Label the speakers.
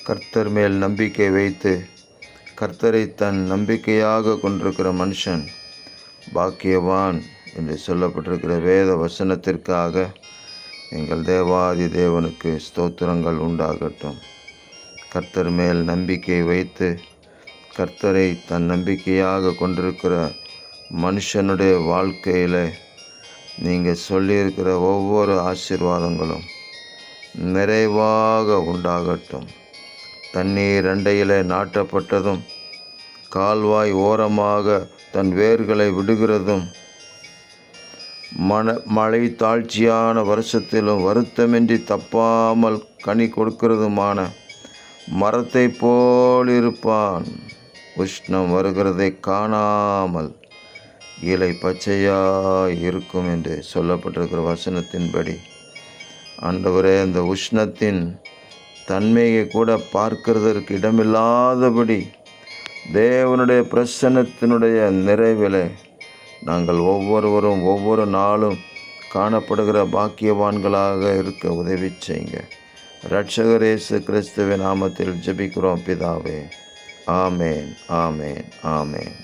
Speaker 1: கர்த்தர் மேல் நம்பிக்கை வைத்து கர்த்தரை தன் நம்பிக்கையாக கொண்டிருக்கிற மனுஷன் பாக்கியவான் என்று சொல்லப்பட்டிருக்கிற வேத வசனத்திற்காக எங்கள் தேவாதி தேவனுக்கு ஸ்தோத்திரங்கள் உண்டாகட்டும். கர்த்தர் மேல் நம்பிக்கை வைத்து கர்த்தரை தன் நம்பிக்கையாக கொண்டிருக்கிற மனுஷனுடைய வாழ்க்கையில் நீங்கள் சொல்லியிருக்கிற ஒவ்வொரு ஆசீர்வாதங்களும் நிறைவாக உண்டாகட்டும். தண்ணீர் அண்டையில் நாட்டப்பட்டதும் கால்வாய் ஓரமாக தன் வேர்களை விடுகிறதும் மழை தாழ்ச்சியான வருஷத்திலும் வருத்தமின்றி தப்பாமல் கனி கொடுக்கிறதுமான மரத்தை போல் இருப்பான். உஷ்ணம் வருகிறதை காணாமல் இலை பச்சையாய் இருக்கும் என்று சொல்லப்பட்டிருக்கிற வசனத்தின்படி ஆண்டவரே, அந்த உஷ்ணத்தின் தன்மையை கூட பார்க்கிறதற்கு இடமில்லாதபடி தேவனுடைய பிரசன்னத்தினுடைய நிறைவில் நாங்கள் ஒவ்வொருவரும் ஒவ்வொரு நாளும் காணப்படுகிற பாக்கியவான்களாக இருக்க உதவி செய்யுங்க. இரட்சகர் இயேசு கிறிஸ்துவின் நாமத்தில் ஜெபிக்கிறோம் பிதாவே. ஆமேன், ஆமேன், ஆமேன்.